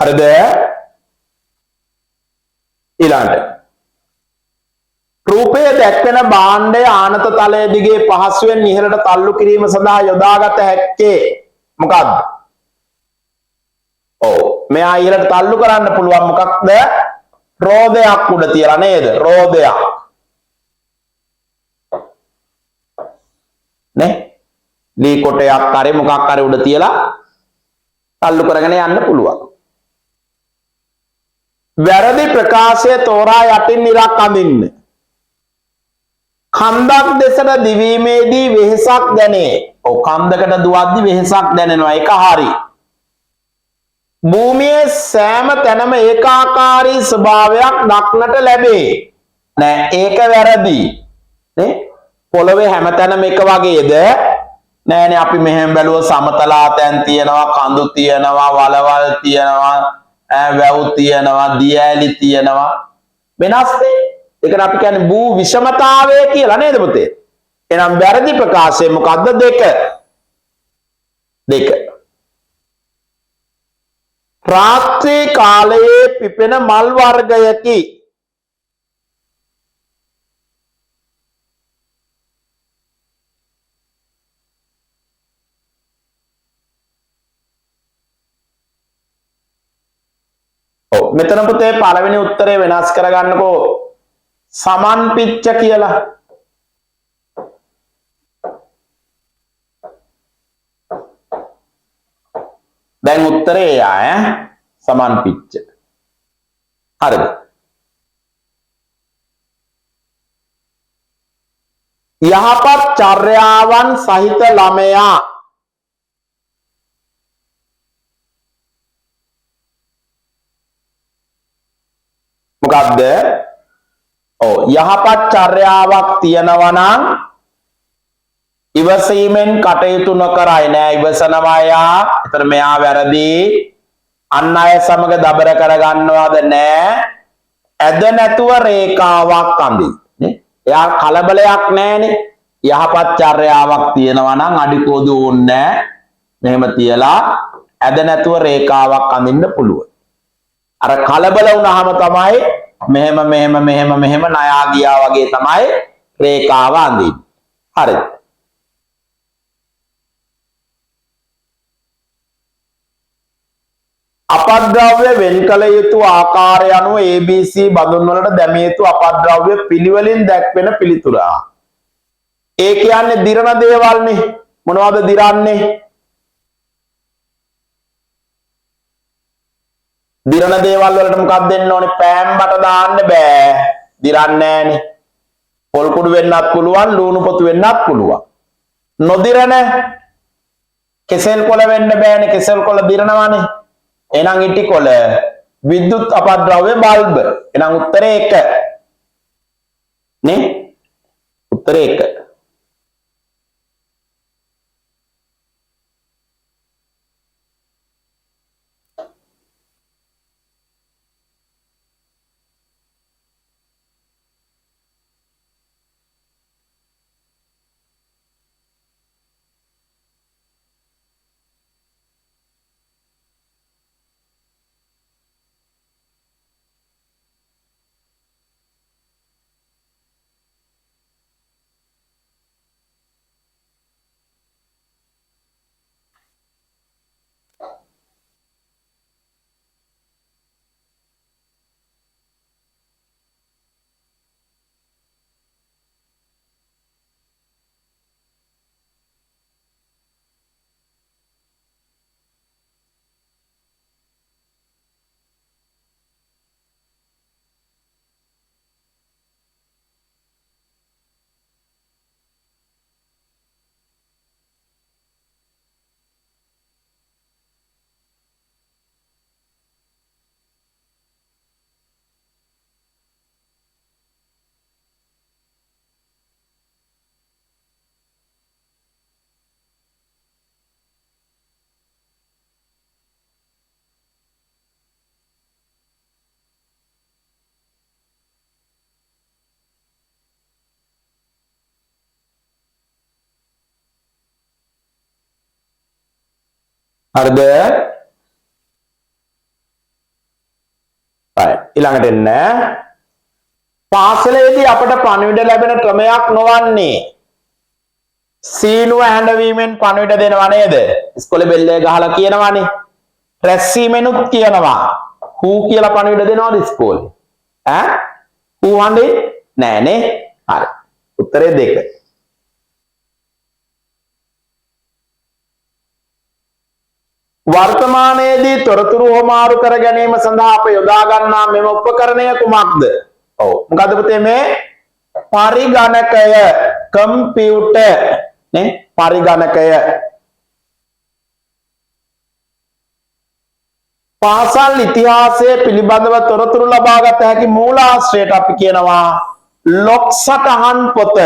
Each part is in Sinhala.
හරිද? ඊළඟට රූපය දැක්වෙන භාණ්ඩය ආනත තලය දිගේ පහසුවෙන් ඉහළට තල්ලු කිරීම සඳහා යොදාගත හැක්කේ මොකක්ද? ඔව් මෙයා ඉහළට තල්ලු කරන්න පුළුවන් මොකක්ද? රෝදයක් උඩ තියලා නේද? රෝදයක් නේ ලී කොටයක් හරි මොකක් හරි උඩ තියලා තල්ලු කරගෙන යන්න පුළුවන්. වැරදි ප්‍රකාශය තෝරා යටින් ඉරක් අඳින්න. කන්දක් දෙසට දිවීමේදී වෙහෙසක් දැනේ. ඔව් කන්දකට දුවද්දි වෙහෙසක් දැනෙනවා. ඒක හරි. භූමියේ සෑම තැනම ඒකාකාරී ස්වභාවයක් දක්නට ලැබේ. නෑ ඒක වැරදි. නේ? පොළවේ හැම තැනම එක වගේද? නෑනේ අපි මෙහෙම බැලුවොත් සමතලා තැන් තියෙනවා, කඳු තියෙනවා, වලවල් තියෙනවා, වැව් තියෙනවා, දිය ඇලි තියෙනවා. වෙනස්නේ. ඒකට අපි කියන්නේ භූ විෂමතාවය කියලා නේද පුතේ? එහෙනම් වැරදි ප්‍රකාශය මොකද්ද? දෙක. රාත්‍රී කාලයේ පිපෙන මල් වර්ගයකි. ඔව් මෙතන පුතේ පළවෙනි උත්තරේ වෙනස් කරගන්නකෝ. සමන්පිච්ච කියලා. දැන් උත්තරේ එයා සමන්පිච්ච. හරිද? යහපත් චර්යාවන් සහිත ළමයා මොකක්ද? ඔව් යහපත් චර්යාවක් තියනවා නම් ඉවසීමෙන් කටයුතු නොකරයි නෑ ඉවසනවා යා. ඒතර මෙයා වැරදි. අන් අය සමග දබර කරගන්නවද නෑ. ඇද නැතුව රේඛාවක් අඳි. නේ? එයා කලබලයක් නෑනේ. යහපත් චර්යාවක් තියනවා නම් අඩිකෝදු ඕනේ නෑ. මෙහෙම තියලා ඇද නැතුව රේඛාවක් අඳින්න පුළුවන්. අර කලබල වුණාම තමයි මෙහෙම ණයා ගියා වගේ තමයි රේඛාව අඳින්නේ. හරිද? අපද්‍රව්‍ය වෙන් කළ යුතු ආකාරය අනුව ABC බඳුන් වලට දැමිය යුතු අපද්‍රව්‍ය පිළිවෙලින් දැක්වෙන පිළිතුර. ඒ කියන්නේ දිරන දේවල්නේ. මොනවද දිරන්නේ? දිරන දේවල් වලට මොකක්ද දෙන්න ඕනේ? පෑන් බට දාන්න බෑ. දිරන්නේ නෑනේ. පොල් කුඩු වෙන්නත් පුළුවන්, ලුණු පොතු වෙන්නත් පුළුවන්. නොදිරන කෙසෙල් කොළ වෙන්න බෑනේ. කෙසෙල් කොළ දිරනවානේ. එහෙනම් ඉටි කොළ විද්‍යුත් අපද්‍රව්‍ය බල්බ. එහෙනම් උත්තරේ 1. නේ? උත්තරේ 1. හරිද? ඊළඟට එන්න පාසලේදී අපට පණිවිඩ ලැබෙන ක්‍රමයක් නොවන්නේ සීනුව හැඬවීමෙන් පණිවිඩ දෙනවා නේද? ඉස්කෝලේ බෙල්ලේ ගහලා කියනවානේ. රැස්වීමෙනුත් කියනවා. හූ කියලා පණිවිඩ දෙනවද ඉස්කෝලේ? ඈ? හූ හඬේ නෑනේ. හරි. උත්තරේ 2. වර්තමානයේදී තොරතුරු හොමාරු කර ගැනීම සඳහා අප යොදා ගන්නා මෙම උපකරණය කුමක්ද? ඔව්. මොකද්ද පුතේ මේ? පරිගණකය, කම්පියුටර් නේ? පරිගණකය. පාසල් ඉතිහාසයේ පිළිබඳව තොරතුරු ලබා ගත හැකි මූලාශ්‍රයට අපි කියනවා ලොක් සටහන් පොත.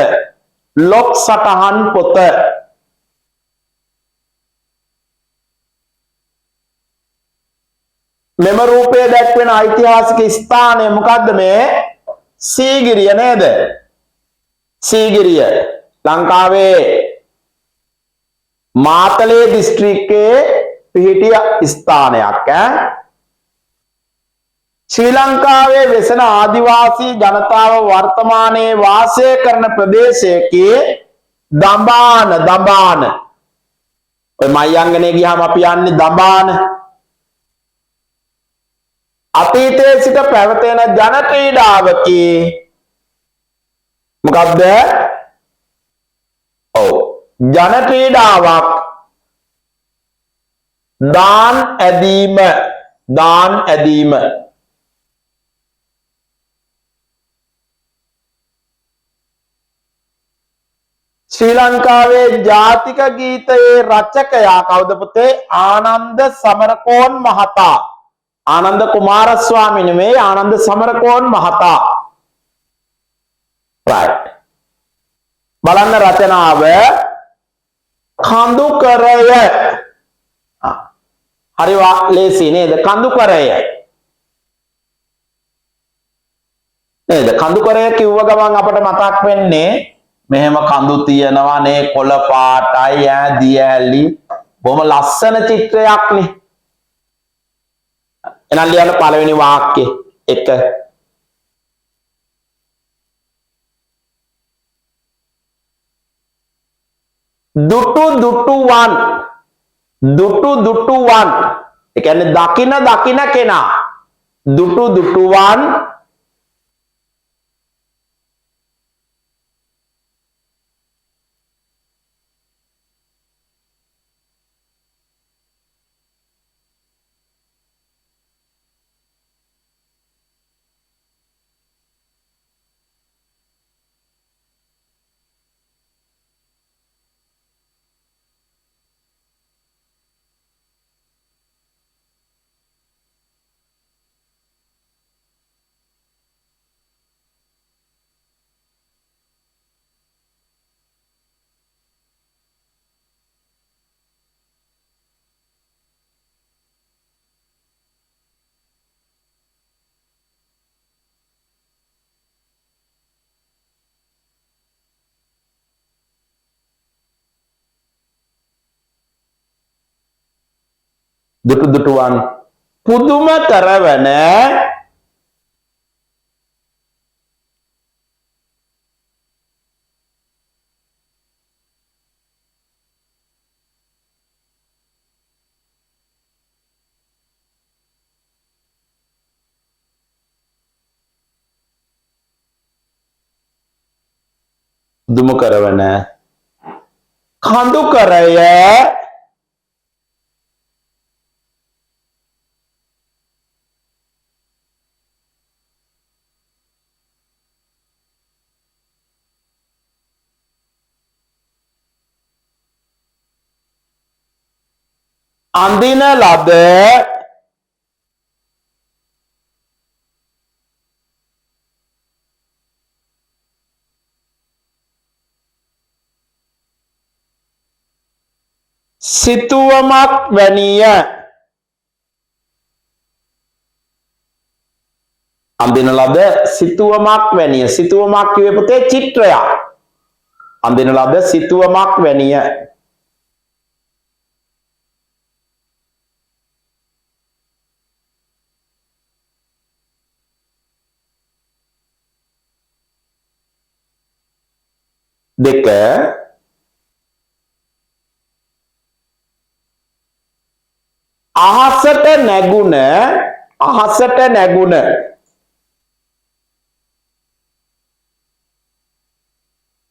ලොක් සටහන් පොත. මෙම රූපයේ දැක්වෙන ඓතිහාසික ස්ථානය මොකද්ද මේ? සීගිරිය නේද? සීගිරිය ලංකාවේ මාතලේ දිස්ත්‍රික්කයේ පිහිටිය ස්ථානයක්. ශ්‍රී ලංකාවේ වෙසෙන ආදිවාසී ජනතාව වර්තමානයේ වාසය කරන ප්‍රදේශයේ දඹාන ඔය මයංගනේ ගියාම අපි යන්නේ දඹාන. අතීතයේ සිට පැවතෙන ජන ක්‍රීඩාවකි මොකක්ද? ඔව් ජන ක්‍රීඩාවක් දාන් ඇදීම. දාන් ඇදීම. ශ්‍රී ලංකාවේ ජාතික ගීතයේ රචකයා කවුද පුතේ? ආනන්ද සමරකෝන් මහතා. ආනන්ද කුමාරස්වාමී නෙමෙයි, ආනන්ද සමරකෝන් මහතා. right. බලන්න රචනාව කඳුකරය. හරි ලේසි නේද? කඳුකරය නේද? කඳුකරය කිව්ව ගමන් අපට මතක් වෙන්නේ මෙහෙම කඳු තියනවා නේ, කොළ පාටයි ඈ දිය ඇලි. බොහොම ලස්සන චිත්‍රයක් නේ. එහෙනම් ලියන්න පළවෙනි වාක්‍යෙ එක. දුටු දුටුවන්. දුටු දුටුවන්. ඒ කියන්නේ දකින දකින කෙනා. දුටු දුටුවන්. දුටු දුටුවන් පුදුම කරවන දුම කරවන කඳුකරය අඳින ලද සිතුවමක් වැනිය. අඳින ලද සිතුවමක් වැනිය. සිතුවමක් කිව්වේ පුතේ චිත්‍රයක්. අඳින ලද සිතුවමක් වැනිය. දෙක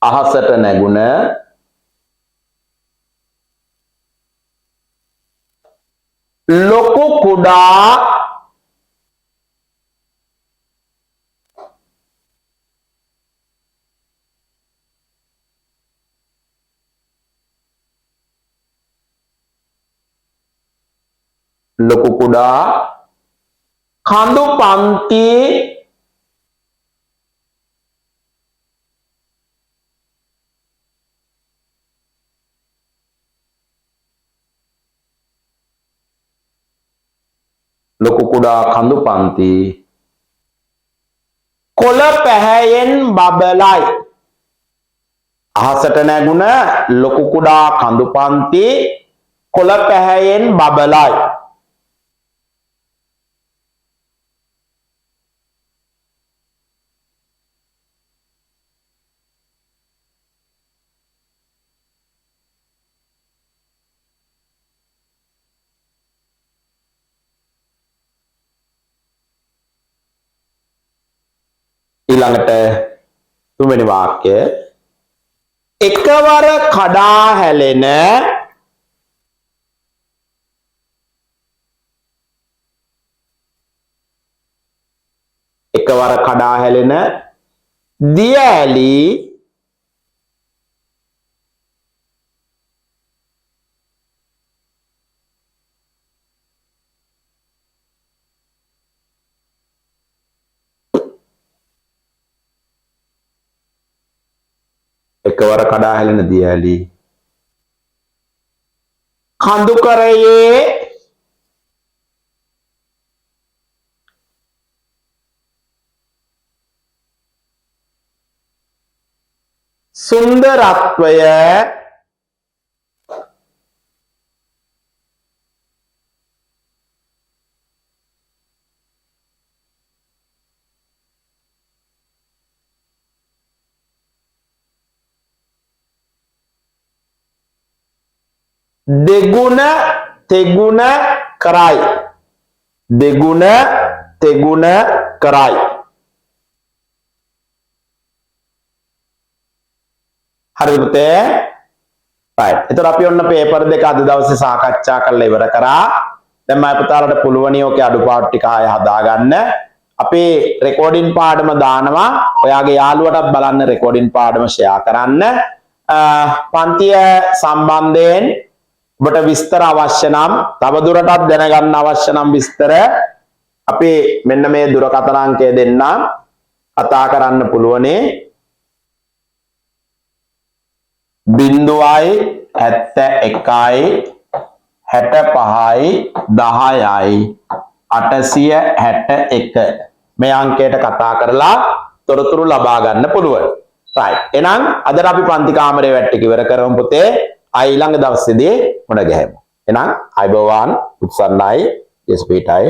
අහසට නැගුණ ලොකු කුඩා කඳු පන්ති කොළ පැහැයෙන් බබලයි. අහසට නැගුණ ලොකු කුඩා කඳු පන්ති කොළ පැහැයෙන් බබලයි. ඊළඟට තුන්වෙනි වාක්‍යය එකවර කඩා හැලෙන දිය ඇලි කඳුකරයේ සුන්දරත්වය දෙගුණ තෙගුණ කරයි. හරිද පුතේ? right. එතකොට අපි ඔන්න පේපර් දෙක අද දවසේ සාකච්ඡා කරලා ඉවර කරා. දැන් මම පුතාලට පුළුවනි ඔකේ අඩුපාඩු ටික ආයෙ හදාගන්න. අපේ රෙකෝඩින් පාඩම දානවා. ඔයාගේ යාළුවටත් බලන්න රෙකෝඩින් පාඩම ෂෙයා කරන්න. පන්තිය සම්බන්ධයෙන් ඔබට විස්තර අවශ්‍ය නම් තව දුරටත් දැනගන්න අවශ්‍ය නම් විස්තර අපි මෙන්න මේ දුරකථන අංකය දෙන්න කතා කරන්න පුළුවනේ 071 65 10යි 861 මේ අංකයට කතා කරලා තොරතුරු ලබා ගන්න පුළුවන්. right. එහෙනම් අදට අපි පන්ති කාමරේ වැට්ටික ඉවර කරමු පුතේ. ඊළඟ දවසේදී මුණ ගැහෙමු. එහෙනම් අයබෝවන් උත්සන්නයි යස්පීටයි